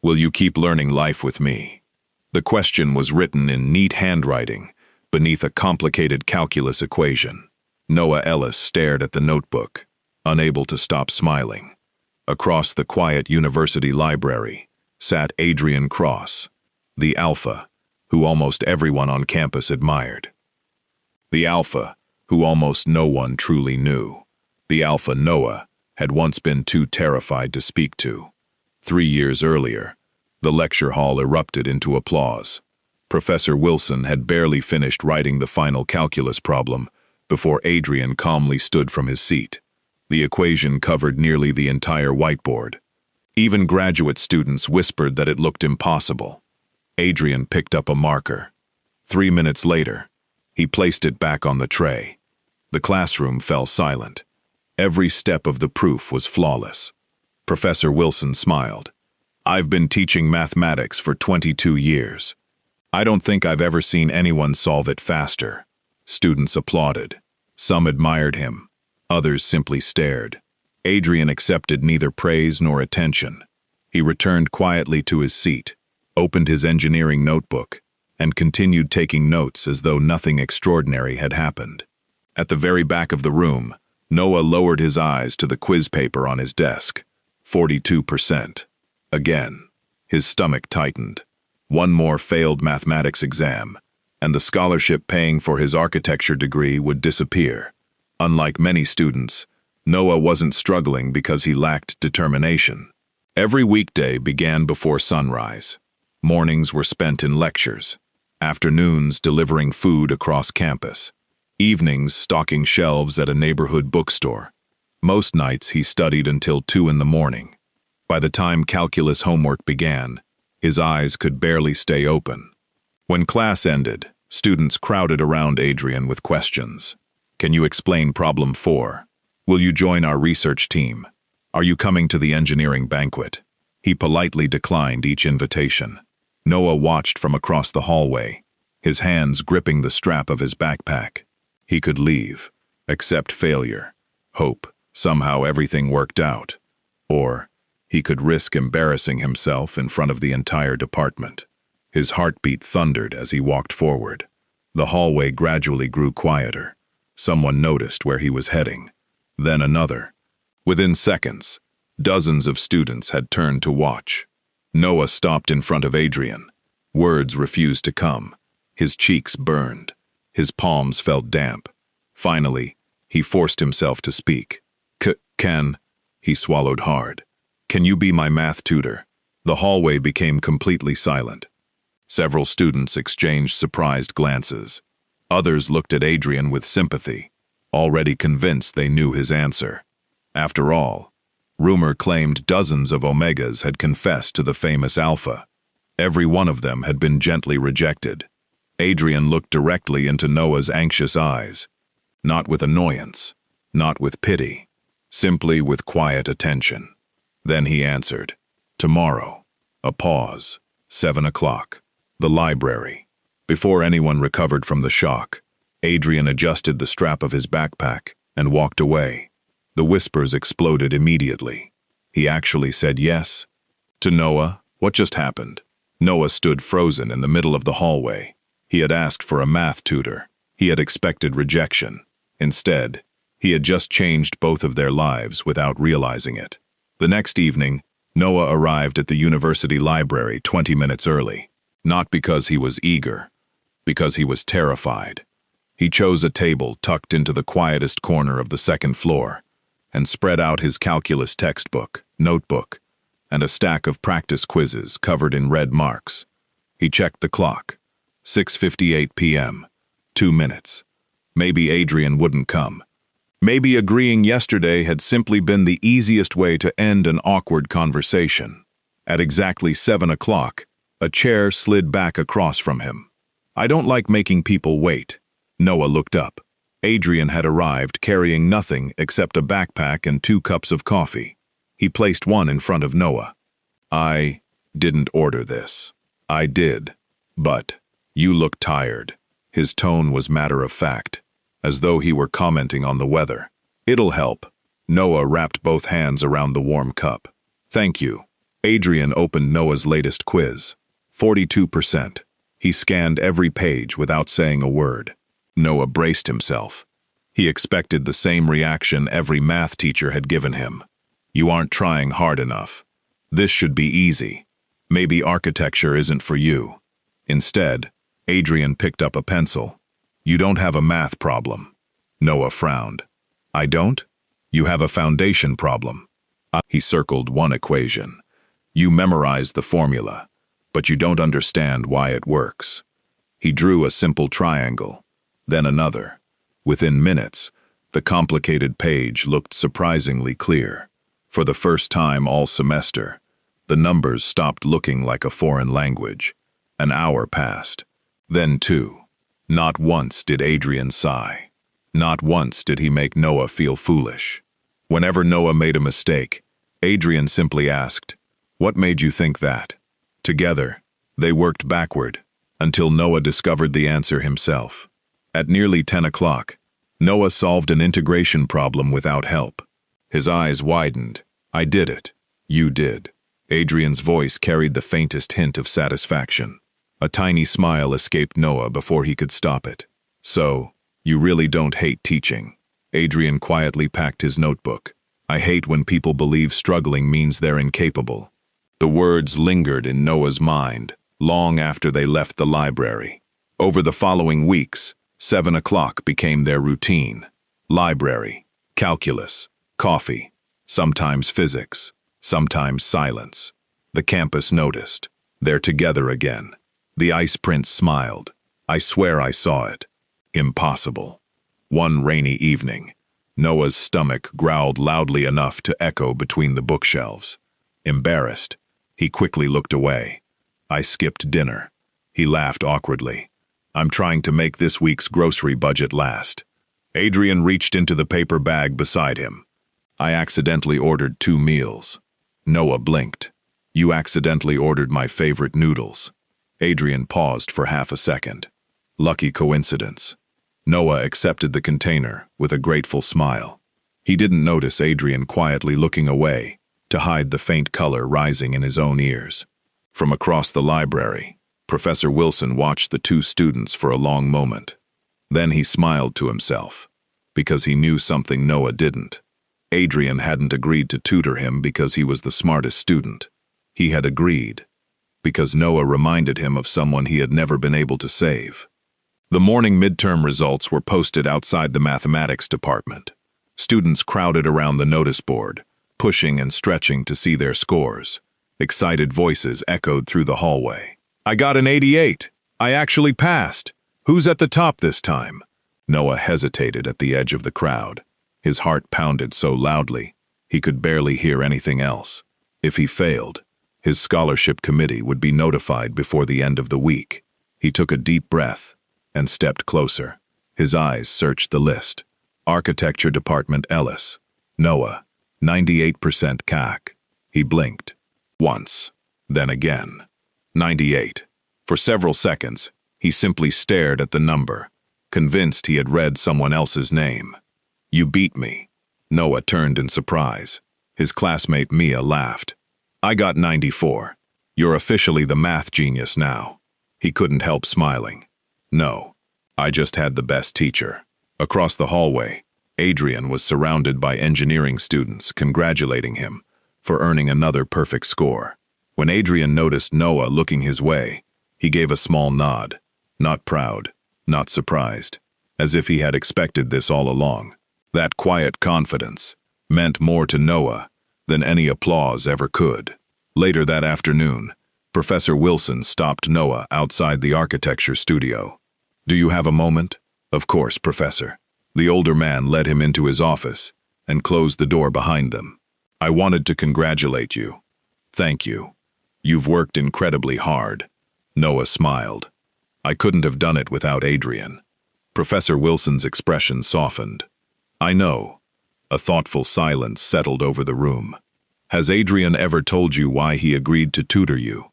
Will you keep learning life with me? The question was written in neat handwriting beneath a complicated calculus equation. Noah Ellis stared at the notebook, unable to stop smiling. Across the quiet university library sat Adrian Cross, the alpha, who almost everyone on campus admired. The alpha, who almost no one truly knew. The alpha Noah had once been too terrified to speak to. 3 years earlier, the lecture hall erupted into applause. Professor Wilson had barely finished writing the final calculus problem before Adrian calmly stood from his seat. The equation covered nearly the entire whiteboard. Even graduate students whispered that it looked impossible. Adrian picked up a marker. 3 minutes later, he placed it back on the tray. The classroom fell silent. Every step of the proof was flawless. Professor Wilson smiled. I've been teaching mathematics for 22 years. I don't think I've ever seen anyone solve it faster. Students applauded. Some admired him. Others simply stared. Adrian accepted neither praise nor attention. He returned quietly to his seat, opened his engineering notebook, and continued taking notes as though nothing extraordinary had happened. At the very back of the room, Noah lowered his eyes to the quiz paper on his desk. 42%. Again, his stomach tightened. One more failed mathematics exam, and the scholarship paying for his architecture degree would disappear. Unlike many students, Noah wasn't struggling because he lacked determination. Every weekday began before sunrise. Mornings were spent in lectures, afternoons delivering food across campus, evenings stocking shelves at a neighborhood bookstore. Most nights he studied until 2 in the morning. By the time calculus homework began, his eyes could barely stay open. When class ended, students crowded around Adrian with questions. Can you explain problem 4? Will you join our research team? Are you coming to the engineering banquet? He politely declined each invitation. Noah watched from across the hallway, his hands gripping the strap of his backpack. He could leave, accept failure, hope somehow everything worked out. Or he could risk embarrassing himself in front of the entire department. His heartbeat thundered as he walked forward. The hallway gradually grew quieter. Someone noticed where he was heading. Then another. Within seconds, dozens of students had turned to watch. Noah stopped in front of Adrian. Words refused to come. His cheeks burned. His palms felt damp. Finally, he forced himself to speak. Can, he swallowed hard. Can you be my math tutor? The hallway became completely silent. Several students exchanged surprised glances. Others looked at Adrian with sympathy, already convinced they knew his answer. After all, rumor claimed dozens of Omegas had confessed to the famous Alpha. Every one of them had been gently rejected. Adrian looked directly into Noah's anxious eyes, not with annoyance, not with pity, simply with quiet attention. Then he answered, tomorrow. A pause. 7 o'clock. The library. Before anyone recovered from the shock, Adrian adjusted the strap of his backpack and walked away. The whispers exploded immediately. He actually said yes. To Noah, what just happened? Noah stood frozen in the middle of the hallway. He had asked for a math tutor. He had expected rejection. Instead, he had just changed both of their lives without realizing it. The next evening, Noah arrived at the university library 20 minutes early. Not because he was eager, because he was terrified. He chose a table tucked into the quietest corner of the second floor and spread out his calculus textbook, notebook, and a stack of practice quizzes covered in red marks. He checked the clock. 6:58 p.m. 2 minutes. Maybe Adrian wouldn't come. Maybe agreeing yesterday had simply been the easiest way to end an awkward conversation. At exactly 7 o'clock, a chair slid back across from him. I don't like making people wait. Noah looked up. Adrian had arrived carrying nothing except a backpack and 2 cups of coffee. He placed one in front of Noah. I didn't order this. I did. But you look tired. His tone was matter-of-fact, as though he were commenting on the weather. It'll help. Noah wrapped both hands around the warm cup. Thank you. Adrian opened Noah's latest quiz. 42%. He scanned every page without saying a word. Noah braced himself. He expected the same reaction every math teacher had given him. You aren't trying hard enough. This should be easy. Maybe architecture isn't for you. Instead, Adrian picked up a pencil. You don't have a math problem. Noah frowned. I don't? You have a foundation problem. He circled one equation. You memorized the formula, but you don't understand why it works. He drew a simple triangle, then another. Within minutes, the complicated page looked surprisingly clear. For the first time all semester, the numbers stopped looking like a foreign language. An hour passed. Then two. Not once did Adrian sigh. Not once did he make Noah feel foolish. Whenever Noah made a mistake, Adrian simply asked, "What made you think that?" Together, they worked backward, until Noah discovered the answer himself. At nearly 10 o'clock, Noah solved an integration problem without help. His eyes widened. I did it. You did. Adrian's voice carried the faintest hint of satisfaction. A tiny smile escaped Noah before he could stop it. So, you really don't hate teaching. Adrian quietly packed his notebook. I hate when people believe struggling means they're incapable. The words lingered in Noah's mind, long after they left the library. Over the following weeks, 7 o'clock became their routine. Library, calculus, coffee, sometimes physics, sometimes silence. The campus noticed. They're together again. The ice prince smiled. I swear I saw it. Impossible. One rainy evening, Noah's stomach growled loudly enough to echo between the bookshelves. Embarrassed, he quickly looked away. I skipped dinner. He laughed awkwardly. I'm trying to make this week's grocery budget last. Adrian reached into the paper bag beside him. I accidentally ordered 2 meals. Noah blinked. You accidentally ordered my favorite noodles. Adrian paused for half a second. Lucky coincidence. Noah accepted the container with a grateful smile. He didn't notice Adrian quietly looking away to hide the faint color rising in his own ears. From across the library, Professor Wilson watched the 2 students for a long moment. Then he smiled to himself, because he knew something Noah didn't. Adrian hadn't agreed to tutor him because he was the smartest student. He had agreed because Noah reminded him of someone he had never been able to save. The morning midterm results were posted outside the mathematics department. Students crowded around the notice board, pushing and stretching to see their scores. Excited voices echoed through the hallway. I got an 88. I actually passed. Who's at the top this time? Noah hesitated at the edge of the crowd. His heart pounded so loudly, he could barely hear anything else. If he failed, his scholarship committee would be notified before the end of the week. He took a deep breath and stepped closer. His eyes searched the list. Architecture Department Ellis. Noah, 98% CAC. He blinked. Once, then again. 98. For several seconds, he simply stared at the number, convinced he had read someone else's name. You beat me. Noah turned in surprise. His classmate Mia laughed. I got 94. You're officially the math genius now. He couldn't help smiling. No, I just had the best teacher. Across the hallway, Adrian was surrounded by engineering students congratulating him for earning another perfect score. When Adrian noticed Noah looking his way, he gave a small nod. Not proud, not surprised, as if he had expected this all along. That quiet confidence meant more to Noah than any applause ever could. Later that afternoon, Professor Wilson stopped Noah outside the architecture studio. Do you have a moment? Of course, Professor. The older man led him into his office and closed the door behind them. I wanted to congratulate you. Thank you. You've worked incredibly hard. Noah smiled. I couldn't have done it without Adrian. Professor Wilson's expression softened. I know. A thoughtful silence settled over the room. Has Adrian ever told you why he agreed to tutor you?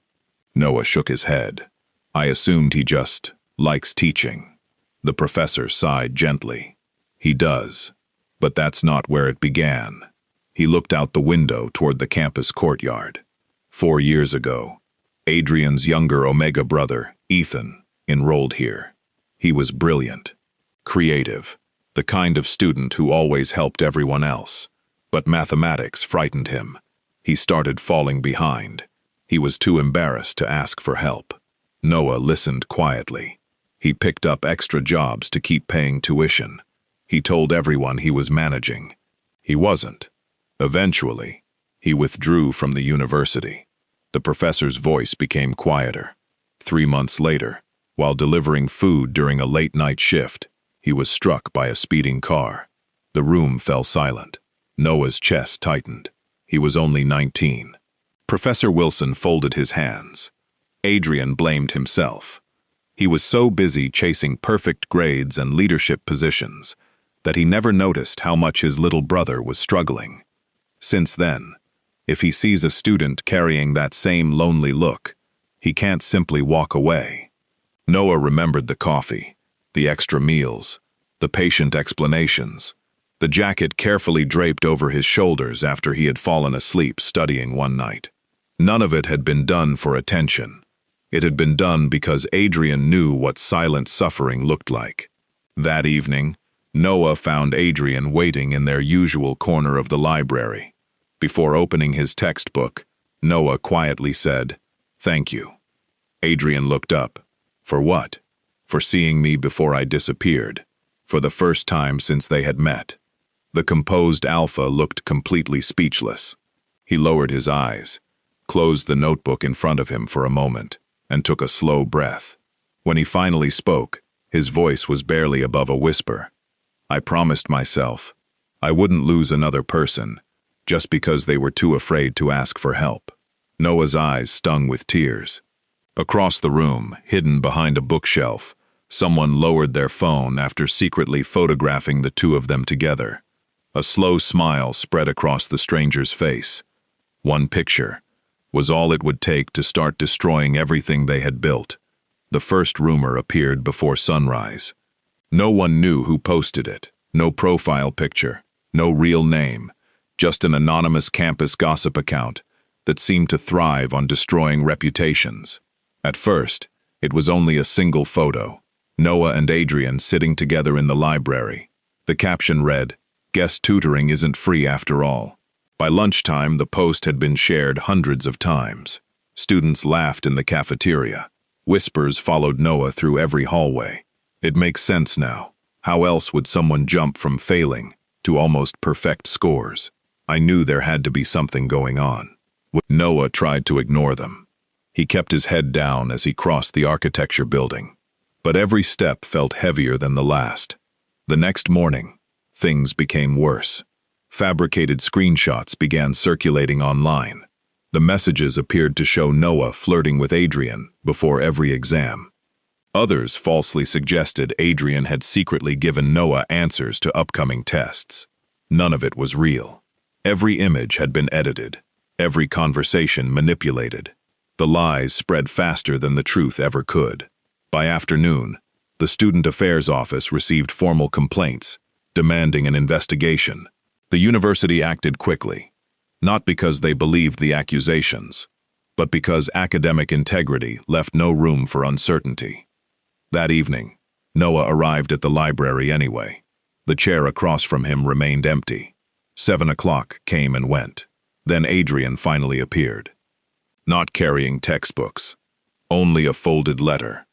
Noah shook his head. I assumed he just likes teaching. The professor sighed gently. He does, but that's not where it began. He looked out the window toward the campus courtyard. 4 years ago, Adrian's younger Omega brother, Ethan, enrolled here. He was brilliant, creative, the kind of student who always helped everyone else. But mathematics frightened him. He started falling behind. He was too embarrassed to ask for help. Noah listened quietly. He picked up extra jobs to keep paying tuition. He told everyone he was managing. He wasn't. Eventually, he withdrew from the university. The professor's voice became quieter. 3 months later, while delivering food during a late-night shift, he was struck by a speeding car. The room fell silent. Noah's chest tightened. He was only 19. Professor Wilson folded his hands. Adrian blamed himself. He was so busy chasing perfect grades and leadership positions that he never noticed how much his little brother was struggling. Since then, if he sees a student carrying that same lonely look, he can't simply walk away. Noah remembered the coffee, the extra meals, the patient explanations, the jacket carefully draped over his shoulders after he had fallen asleep studying one night. None of it had been done for attention. It had been done because Adrian knew what silent suffering looked like. That evening, Noah found Adrian waiting in their usual corner of the library. Before opening his textbook, Noah quietly said, "Thank you." Adrian looked up. For what? For seeing me before I disappeared, for the first time since they had met. The composed Alpha looked completely speechless. He lowered his eyes, closed the notebook in front of him for a moment, and took a slow breath. When he finally spoke, his voice was barely above a whisper. I promised myself I wouldn't lose another person just because they were too afraid to ask for help. Noah's eyes stung with tears. Across the room, hidden behind a bookshelf, someone lowered their phone after secretly photographing the two of them together. A slow smile spread across the stranger's face. One picture was all it would take to start destroying everything they had built. The first rumor appeared before sunrise. No one knew who posted it. No profile picture, no real name, just an anonymous campus gossip account that seemed to thrive on destroying reputations. At first, it was only a single photo, Noah and Adrian sitting together in the library. The caption read, "Guest tutoring isn't free after all." By lunchtime, the post had been shared hundreds of times. Students laughed in the cafeteria. Whispers followed Noah through every hallway. It makes sense now. How else would someone jump from failing to almost perfect scores? I knew there had to be something going on. Noah tried to ignore them. He kept his head down as he crossed the architecture building. But every step felt heavier than the last. The next morning, things became worse. Fabricated screenshots began circulating online. The messages appeared to show Noah flirting with Adrian before every exam. Others falsely suggested Adrian had secretly given Noah answers to upcoming tests. None of it was real. Every image had been edited, every conversation manipulated. The lies spread faster than the truth ever could. By afternoon, the Student Affairs Office received formal complaints, demanding an investigation. The university acted quickly, not because they believed the accusations, but because academic integrity left no room for uncertainty. That evening, Noah arrived at the library anyway. The chair across from him remained empty. 7 o'clock came and went. Then Adrian finally appeared. Not carrying textbooks, only a folded letter.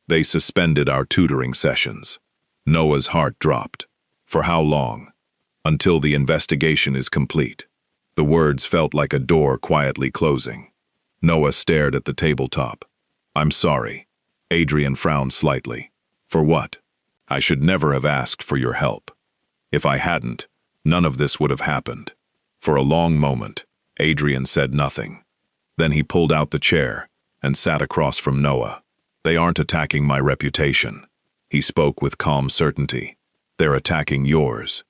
They suspended our tutoring sessions. Noah's heart dropped. For how long? Until the investigation is complete. The words felt like a door quietly closing. Noah stared at the tabletop. I'm sorry. Adrian frowned slightly. For what? I should never have asked for your help. If I hadn't, none of this would have happened. For a long moment, Adrian said nothing. Then he pulled out the chair and sat across from Noah. They aren't attacking my reputation. He spoke with calm certainty. They're attacking yours.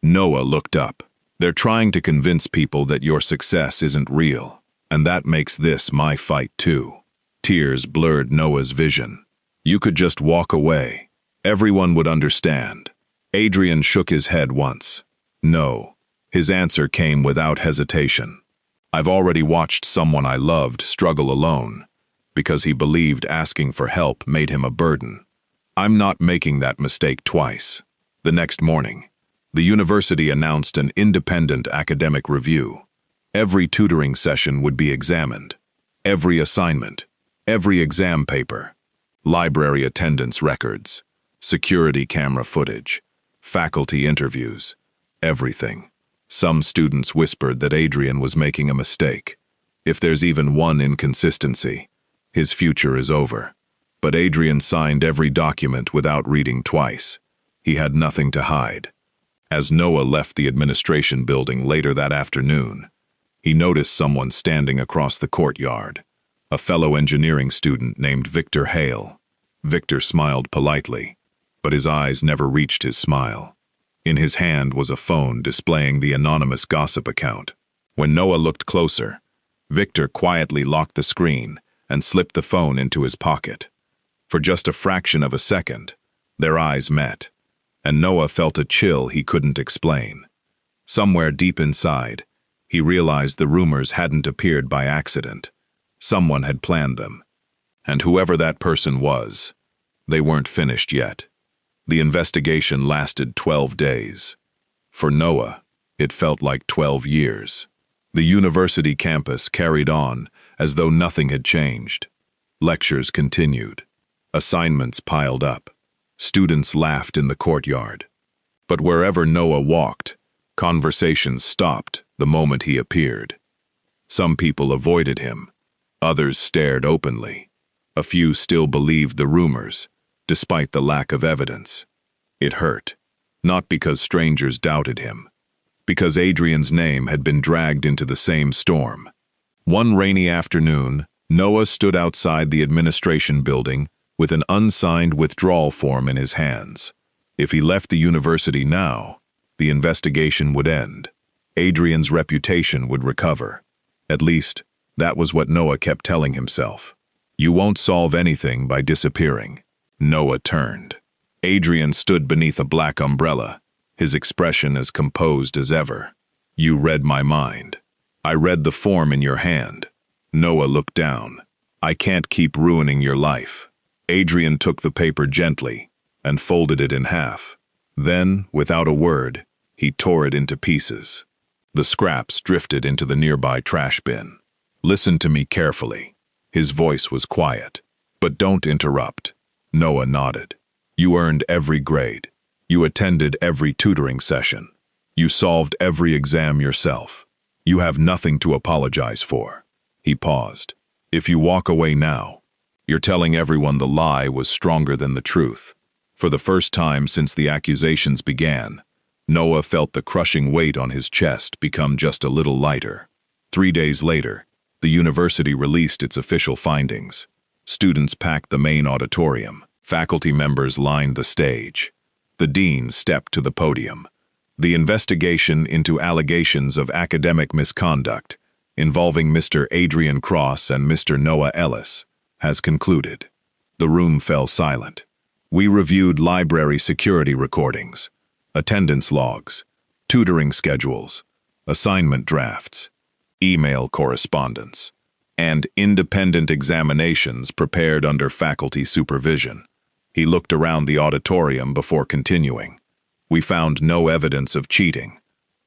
Noah looked up. They're trying to convince people that your success isn't real, and that makes this my fight too. Tears blurred Noah's vision. You could just walk away. Everyone would understand. Adrian shook his head once. No. His answer came without hesitation. I've already watched someone I loved struggle alone because he believed asking for help made him a burden. I'm not making that mistake twice. The next morning, the university announced an independent academic review. Every tutoring session would be examined. Every assignment, every exam paper, library attendance records, security camera footage, faculty interviews, everything. Some students whispered that Adrian was making a mistake. If there's even one inconsistency, his future is over. But Adrian signed every document without reading twice. He had nothing to hide. As Noah left the administration building later that afternoon, he noticed someone standing across the courtyard, a fellow engineering student named Victor Hale. Victor smiled politely, but his eyes never reached his smile. In his hand was a phone displaying the anonymous gossip account. When Noah looked closer, Victor quietly locked the screen and slipped the phone into his pocket. For just a fraction of a second, their eyes met, and Noah felt a chill he couldn't explain. Somewhere deep inside, he realized the rumors hadn't appeared by accident. Someone had planned them. And whoever that person was, they weren't finished yet. The investigation lasted 12 days. For Noah, it felt like 12 years. The university campus carried on as though nothing had changed. Lectures continued. Assignments piled up. Students laughed in the courtyard. But wherever Noah walked, conversations stopped the moment he appeared. Some people avoided him. Others stared openly. A few still believed the rumors, despite the lack of evidence. It hurt, not because strangers doubted him, because Adrian's name had been dragged into the same storm. One rainy afternoon, Noah stood outside the administration building with an unsigned withdrawal form in his hands. If he left the university now, the investigation would end. Adrian's reputation would recover. At least, that was what Noah kept telling himself. You won't solve anything by disappearing. Noah turned. Adrian stood beneath a black umbrella, his expression as composed as ever. You read my mind. I read the form in your hand. Noah looked down. I can't keep ruining your life. Adrian took the paper gently and folded it in half. Then, without a word, he tore it into pieces. The scraps drifted into the nearby trash bin. Listen to me carefully. His voice was quiet. But don't interrupt. Noah nodded. You earned every grade. You attended every tutoring session. You solved every exam yourself. You have nothing to apologize for. He paused. If you walk away now, you're telling everyone the lie was stronger than the truth. For the first time since the accusations began, Noah felt the crushing weight on his chest become just a little lighter. 3 days later, the university released its official findings. Students packed the main auditorium. Faculty members lined the stage. The dean stepped to the podium. The investigation into allegations of academic misconduct involving Mr. Adrian Cross and Mr. Noah Ellis has concluded. The room fell silent. We reviewed library security recordings, attendance logs, tutoring schedules, assignment drafts, email correspondence, and independent examinations prepared under faculty supervision. He looked around the auditorium before continuing. We found no evidence of cheating,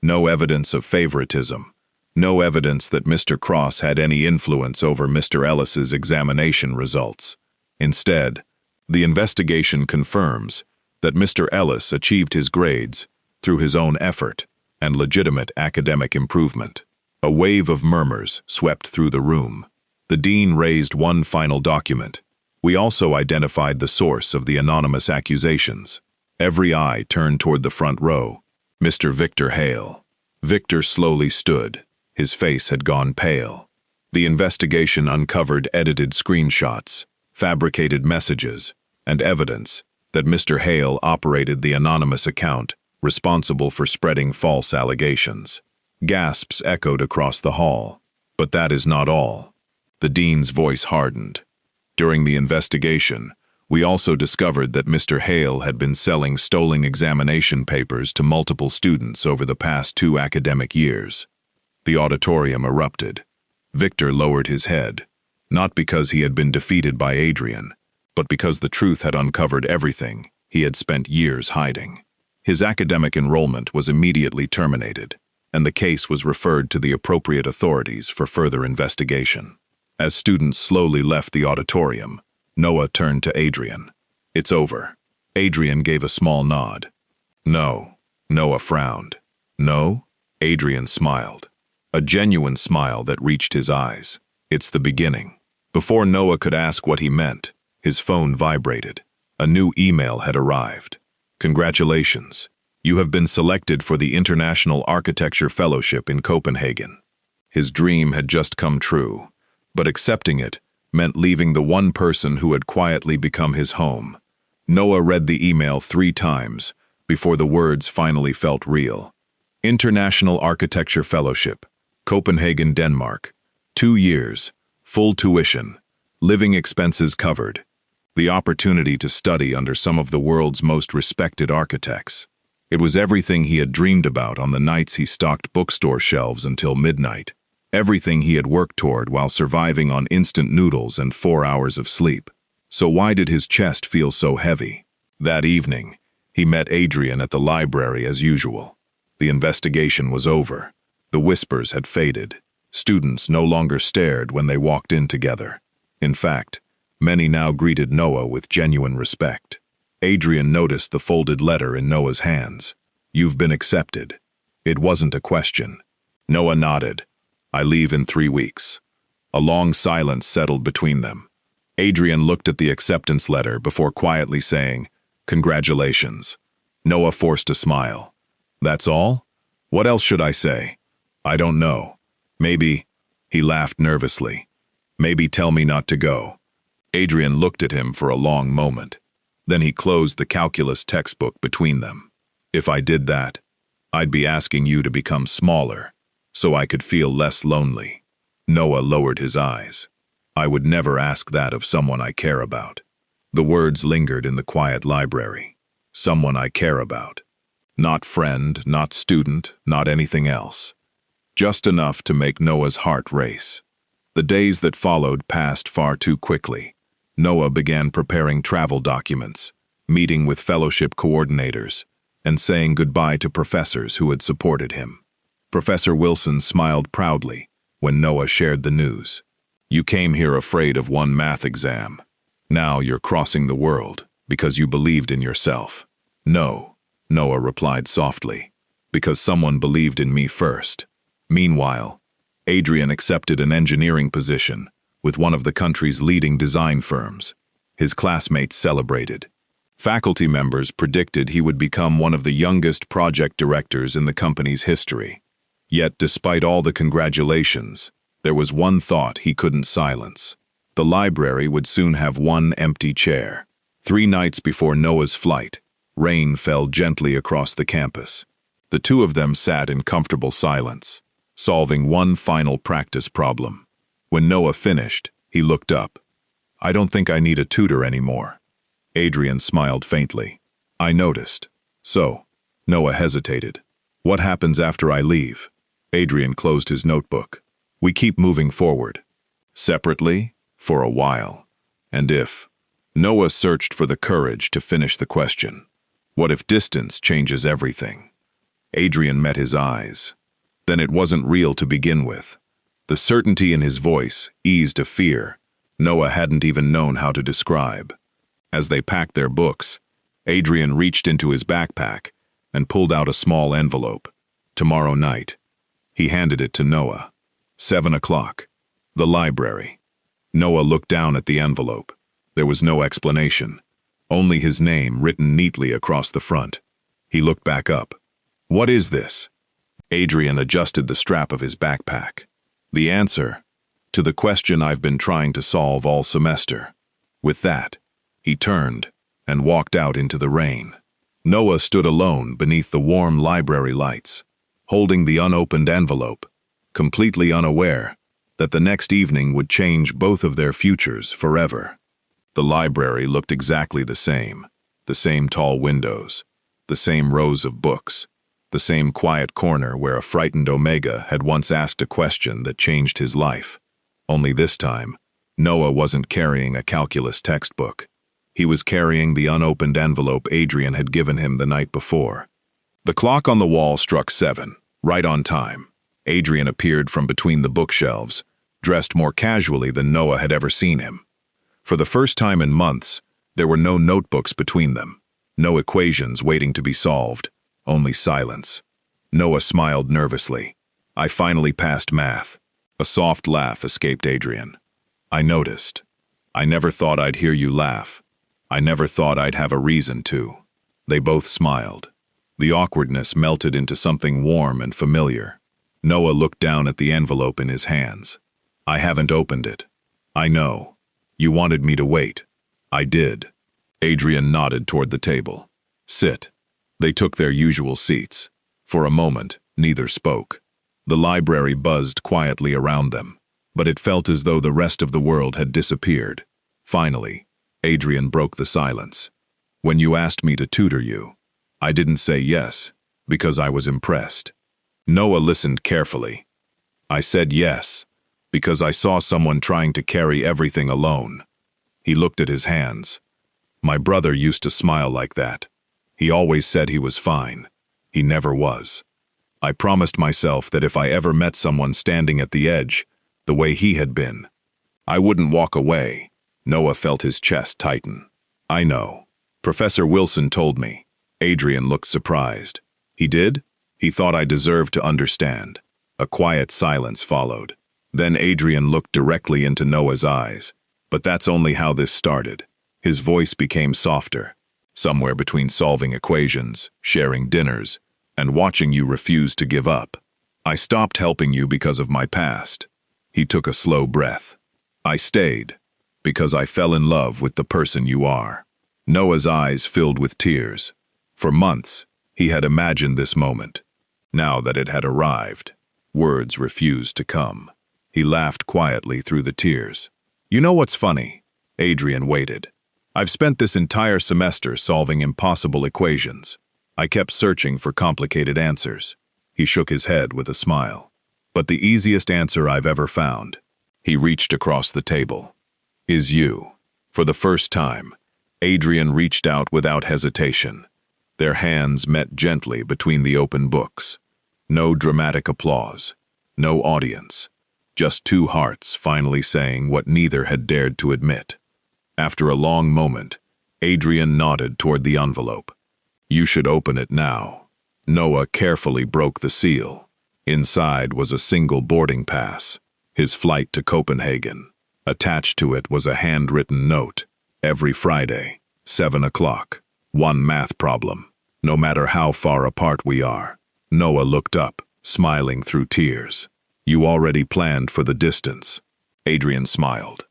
no evidence of favoritism, no evidence that Mr. Cross had any influence over Mr. Ellis's examination results. Instead, the investigation confirms that Mr. Ellis achieved his grades through his own effort and legitimate academic improvement. A wave of murmurs swept through the room. The dean raised one final document. We also identified the source of the anonymous accusations. Every eye turned toward the front row. Mr. Victor Hale. Victor slowly stood. His face had gone pale. The investigation uncovered edited screenshots, fabricated messages, and evidence that Mr. Hale operated the anonymous account responsible for spreading false allegations. Gasps echoed across the hall. But that is not all. The dean's voice hardened. During the investigation, we also discovered that Mr. Hale had been selling stolen examination papers to multiple students over the past 2 academic years. The auditorium erupted. Victor lowered his head, not because he had been defeated by Adrian, but because the truth had uncovered everything he had spent years hiding. His academic enrollment was immediately terminated, and the case was referred to the appropriate authorities for further investigation. As students slowly left the auditorium, Noah turned to Adrian. "It's over." Adrian gave a small nod. "No." Noah frowned. "No?" Adrian smiled. A genuine smile that reached his eyes. "It's the beginning." Before Noah could ask what he meant, his phone vibrated. A new email had arrived. "Congratulations. You have been selected for the International Architecture Fellowship in Copenhagen." His dream had just come true, but accepting it meant leaving the one person who had quietly become his home. Noah read the email 3 times before the words finally felt real. International Architecture Fellowship, Copenhagen, Denmark. 2 years, full tuition, living expenses covered. The opportunity to study under some of the world's most respected architects. It was everything he had dreamed about on the nights he stocked bookstore shelves until midnight. Everything he had worked toward while surviving on instant noodles and 4 hours of sleep. So why did his chest feel so heavy? That evening, he met Adrian at the library as usual. The investigation was over. The whispers had faded. Students no longer stared when they walked in together. In fact, many now greeted Noah with genuine respect. Adrian noticed the folded letter in Noah's hands. "You've been accepted." It wasn't a question. Noah nodded. "I leave in 3 weeks." A long silence settled between them. Adrian looked at the acceptance letter before quietly saying, "Congratulations." Noah forced a smile. "That's all? What else should I say?" "I don't know. Maybe," he laughed nervously, "maybe tell me not to go." Adrian looked at him for a long moment. Then he closed the calculus textbook between them. "If I did that, I'd be asking you to become smaller, so I could feel less lonely." Noah lowered his eyes. "I would never ask that of someone I care about." The words lingered in the quiet library. Someone I care about. Not friend, not student, not anything else. Just enough to make Noah's heart race. The days that followed passed far too quickly. Noah began preparing travel documents, meeting with fellowship coordinators, and saying goodbye to professors who had supported him. Professor Wilson smiled proudly when Noah shared the news. "You came here afraid of one math exam. Now you're crossing the world because you believed in yourself." "No," Noah replied softly, "because someone believed in me first." Meanwhile, Adrian accepted an engineering position with one of the country's leading design firms. His classmates celebrated. Faculty members predicted he would become one of the youngest project directors in the company's history. Yet, despite all the congratulations, there was one thought he couldn't silence. The library would soon have one empty chair. 3 nights before Noah's flight, rain fell gently across the campus. The two of them sat in comfortable silence, solving one final practice problem. When Noah finished, he looked up. "I don't think I need a tutor anymore." Adrian smiled faintly. "I noticed." "So?" Noah hesitated. "What happens after I leave?" Adrian closed his notebook. "We keep moving forward. Separately, for a while. And if..." Noah searched for the courage to finish the question. "What if distance changes everything?" Adrian met his eyes. Then it wasn't real to begin with. The certainty in his voice eased a fear Noah hadn't even known how to describe. As they packed their books, Adrian reached into his backpack and pulled out a small envelope. "Tomorrow night." He handed it to Noah. 7 o'clock. The library. Noah looked down at the envelope. There was no explanation. Only his name written neatly across the front. He looked back up. "What is this?" Adrian adjusted the strap of his backpack. "The answer to the question I've been trying to solve all semester." With that, he turned and walked out into the rain. Noah stood alone beneath the warm library lights, holding the unopened envelope, completely unaware that the next evening would change both of their futures forever. The library looked exactly the same tall windows, the same rows of books, the same quiet corner where a frightened Omega had once asked a question that changed his life. Only this time, Noah wasn't carrying a calculus textbook. He was carrying the unopened envelope Adrian had given him the night before. The clock on the wall struck 7, right on time. Adrian appeared from between the bookshelves, dressed more casually than Noah had ever seen him. For the first time in months, there were no notebooks between them, no equations waiting to be solved, only silence. Noah smiled nervously. "I finally passed math." A soft laugh escaped Adrian. "I noticed. I never thought I'd hear you laugh. I never thought I'd have a reason to." They both smiled. The awkwardness melted into something warm and familiar. Noah looked down at the envelope in his hands. "I haven't opened it. I know. You wanted me to wait. I did." Adrian nodded toward the table. "Sit." They took their usual seats. For a moment, neither spoke. The library buzzed quietly around them, but it felt as though the rest of the world had disappeared. Finally, Adrian broke the silence. "When you asked me to tutor you, I didn't say yes, because I was impressed." Noah listened carefully. "I said yes, because I saw someone trying to carry everything alone." He looked at his hands. "My brother used to smile like that. He always said he was fine. He never was. I promised myself that if I ever met someone standing at the edge, the way he had been, I wouldn't walk away." Noah felt his chest tighten. "I know. Professor Wilson told me." Adrian looked surprised. "He did?" He thought I deserved to understand. A quiet silence followed. Then Adrian looked directly into Noah's eyes. "But that's only how this started." His voice became softer. "Somewhere between solving equations, sharing dinners, and watching you refuse to give up. I stopped helping you because of my past." He took a slow breath. "I stayed because I fell in love with the person you are." Noah's eyes filled with tears. For months, he had imagined this moment. Now that it had arrived, words refused to come. He laughed quietly through the tears. "You know what's funny?" Adrian waited. "I've spent this entire semester solving impossible equations. I kept searching for complicated answers." He shook his head with a smile. "But the easiest answer I've ever found," he reached across the table, "is you." For the first time, Adrian reached out without hesitation. Their hands met gently between the open books. No dramatic applause, no audience, just two hearts finally saying what neither had dared to admit. After a long moment, Adrian nodded toward the envelope. "You should open it now." Noah carefully broke the seal. Inside was a single boarding pass, his flight to Copenhagen. Attached to it was a handwritten note. "Every Friday, 7 o'clock, one math problem, no matter how far apart we are." Noah looked up, smiling through tears. "You already planned for the distance." Adrian smiled.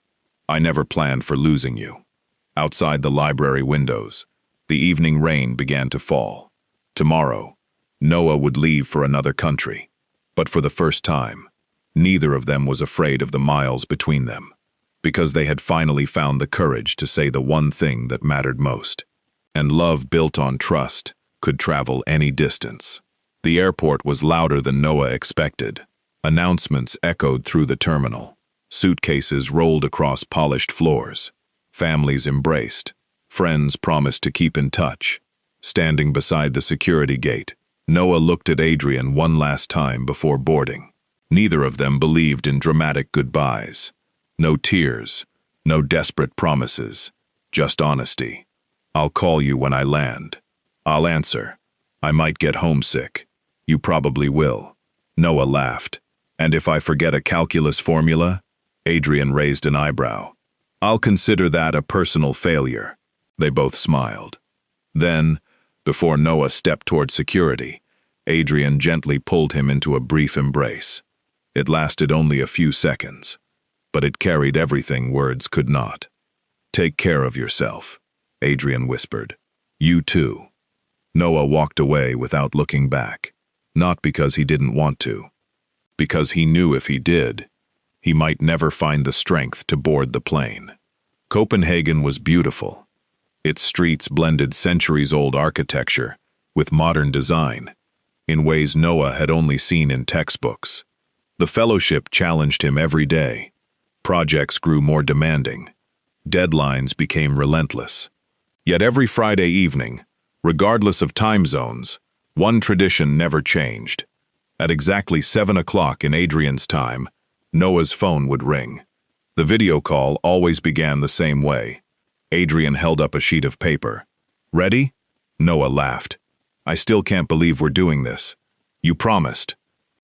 "I never planned for losing you." Outside the library windows, the evening rain began to fall. Tomorrow, Noah would leave for another country. But for the first time, neither of them was afraid of the miles between them, because they had finally found the courage to say the one thing that mattered most. And love built on trust could travel any distance. The airport was louder than Noah expected. Announcements echoed through the terminal. Suitcases rolled across polished floors. Families embraced. Friends promised to keep in touch. Standing beside the security gate, Noah looked at Adrian one last time before boarding. Neither of them believed in dramatic goodbyes. No tears, no desperate promises, just honesty. "I'll call you when I land. I'll answer. I might get homesick. You probably will." Noah laughed. "And if I forget a calculus formula?" Adrian raised an eyebrow. "I'll consider that a personal failure." They both smiled. Then, before Noah stepped toward security, Adrian gently pulled him into a brief embrace. It lasted only a few seconds, but it carried everything words could not. "Take care of yourself," Adrian whispered. "You too." Noah walked away without looking back, not because he didn't want to, because he knew if he did, he might never find the strength to board the plane. Copenhagen was beautiful. Its streets blended centuries-old architecture with modern design. in ways Noah had only seen in textbooks. The fellowship challenged him every day. Projects grew more demanding. Deadlines became relentless. Yet every Friday evening, regardless of time zones, one tradition never changed. At exactly 7 o'clock in Adrian's time, Noah's phone would ring. The video call always began the same way. Adrian held up a sheet of paper. "Ready?" Noah laughed. "I still can't believe we're doing this. You promised."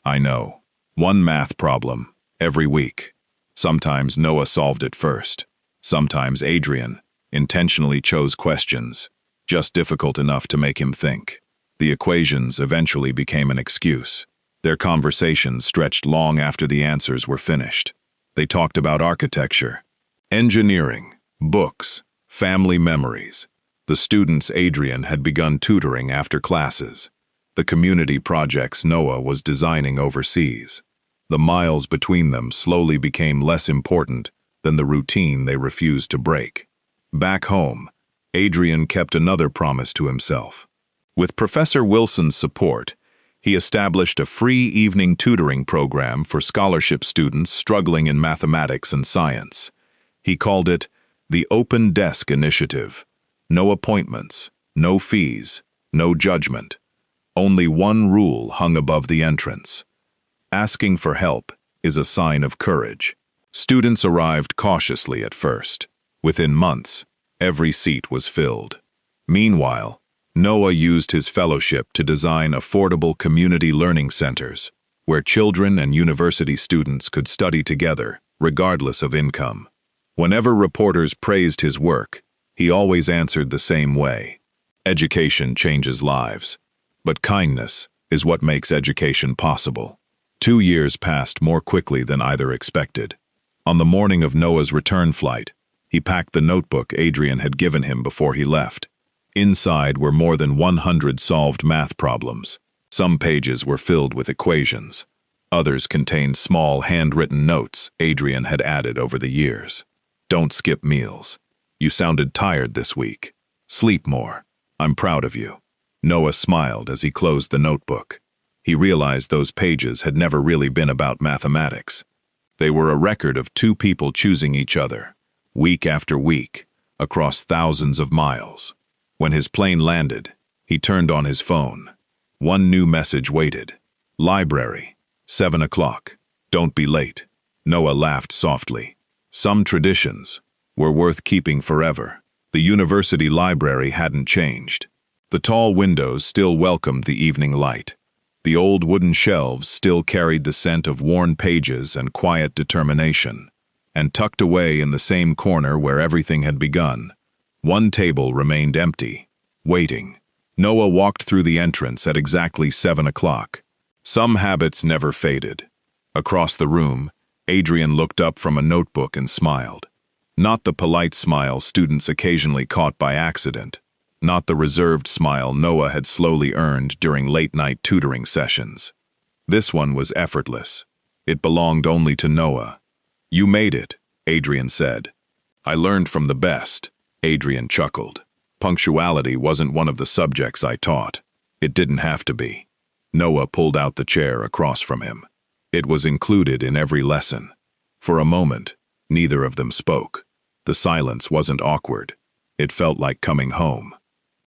"I know. One math problem, every week." Sometimes Noah solved it first. Sometimes Adrian intentionally chose questions, just difficult enough to make him think. The equations eventually became an excuse. Their conversations stretched long after the answers were finished. They talked about architecture, engineering, books, family memories. The students Adrian had begun tutoring after classes, the community projects Noah was designing overseas. The miles between them slowly became less important than the routine they refused to break. Back home, Adrian kept another promise to himself. With Professor Wilson's support, he established a free evening tutoring program for scholarship students struggling in mathematics and science. He called it the Open Desk Initiative. No appointments, no fees, no judgment. Only one rule hung above the entrance. Asking for help is a sign of courage. Students arrived cautiously at first. Within months, every seat was filled. Meanwhile, Noah used his fellowship to design affordable community learning centers, where children and university students could study together, regardless of income. Whenever reporters praised his work, he always answered the same way. Education changes lives, but kindness is what makes education possible. 2 years passed more quickly than either expected. On the morning of Noah's return flight, he packed the notebook Adrian had given him before he left. Inside were more than 100 solved math problems. Some pages were filled with equations. Others contained small handwritten notes Adrian had added over the years. "Don't skip meals. You sounded tired this week. Sleep more. I'm proud of you." Noah smiled as he closed the notebook. He realized those pages had never really been about mathematics. They were a record of two people choosing each other, week after week, across thousands of miles. When his plane landed, he turned on his phone. One new message waited. "Library, 7 o'clock. Don't be late." Noah laughed softly. Some traditions were worth keeping forever. The university library hadn't changed. The tall windows still welcomed the evening light. The old wooden shelves still carried the scent of worn pages and quiet determination. And tucked away in the same corner where everything had begun, one table remained empty, waiting. Noah walked through the entrance at exactly 7 o'clock. Some habits never faded. Across the room, Adrian looked up from a notebook and smiled. Not the polite smile students occasionally caught by accident. Not the reserved smile Noah had slowly earned during late-night tutoring sessions. This one was effortless. It belonged only to Noah. "You made it," Adrian said. "I learned from the best." Adrian chuckled. "Punctuality wasn't one of the subjects I taught. It didn't have to be." Noah pulled out the chair across from him. It was included in every lesson. For a moment, neither of them spoke. The silence wasn't awkward. It felt like coming home.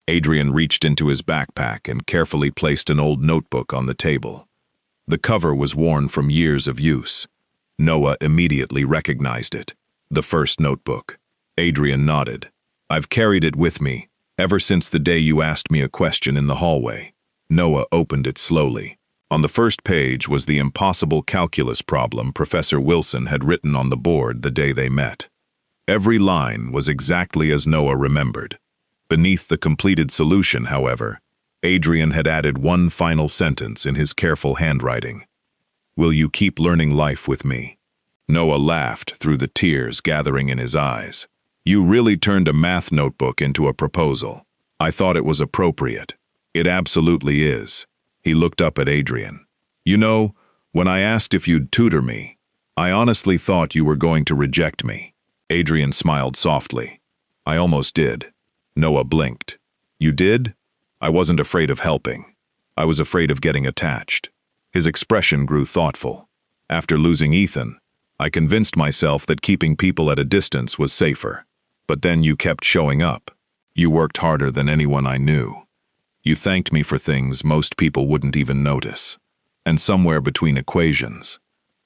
Adrian reached into his backpack and carefully placed an old notebook on the table. The cover was worn from years of use. Noah immediately recognized it. The first notebook. Adrian nodded. "I've carried it with me ever since the day you asked me a question in the hallway." Noah opened it slowly. On the first page was the impossible calculus problem Professor Wilson had written on the board the day they met. Every line was exactly as Noah remembered. Beneath the completed solution, however, Adrian had added one final sentence in his careful handwriting. "Will you keep learning life with me?" Noah laughed through the tears gathering in his eyes. "You really turned a math notebook into a proposal. I thought it was appropriate." "It absolutely is." He looked up at Adrian. "You know, when I asked if you'd tutor me, I honestly thought you were going to reject me." Adrian smiled softly. "I almost did." Noah blinked. "You did?" "I wasn't afraid of helping." I was afraid of getting attached. His expression grew thoughtful. After losing Ethan, I convinced myself that keeping people at a distance was safer. But then you kept showing up. You worked harder than anyone I knew. You thanked me for things most people wouldn't even notice. And somewhere between equations,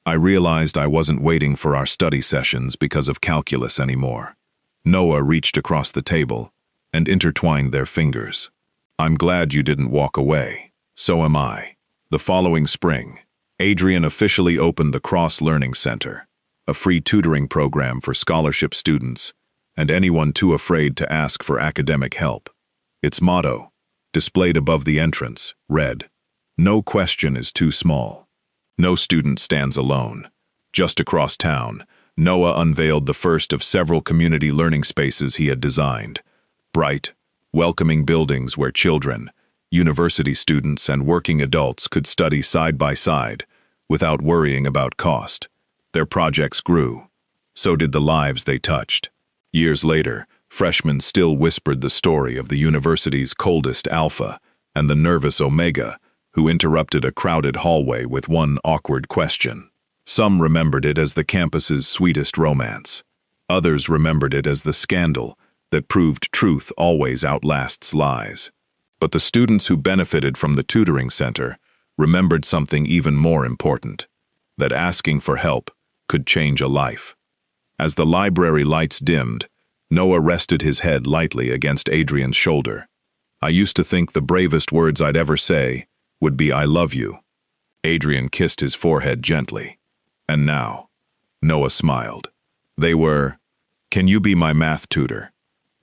I realized I wasn't waiting for our study sessions because of calculus anymore. Noah reached across the table and intertwined their fingers. I'm glad you didn't walk away. So am I. The following spring, Adrian officially opened the Cross Learning Center, a free tutoring program for scholarship students and anyone too afraid to ask for academic help. Its motto, displayed above the entrance, read, "No question is too small." No student stands alone. Just across town, Noah unveiled the first of several community learning spaces he had designed. Bright, welcoming buildings where children, university students, and working adults could study side by side without worrying about cost. Their projects grew. So did the lives they touched. Years later, freshmen still whispered the story of the university's coldest alpha and the nervous omega who interrupted a crowded hallway with one awkward question. Some remembered it as the campus's sweetest romance. Others remembered it as the scandal that proved truth always outlasts lies. But the students who benefited from the tutoring center remembered something even more important, that asking for help could change a life. As the library lights dimmed, Noah rested his head lightly against Adrian's shoulder. I used to think the bravest words I'd ever say would be "I love you." Adrian kissed his forehead gently. And now, Noah smiled. They were, "Can you be my math tutor?"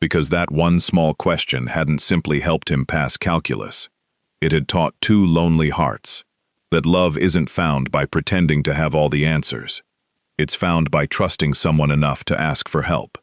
Because that one small question hadn't simply helped him pass calculus. It had taught two lonely hearts that love isn't found by pretending to have all the answers. It's found by trusting someone enough to ask for help.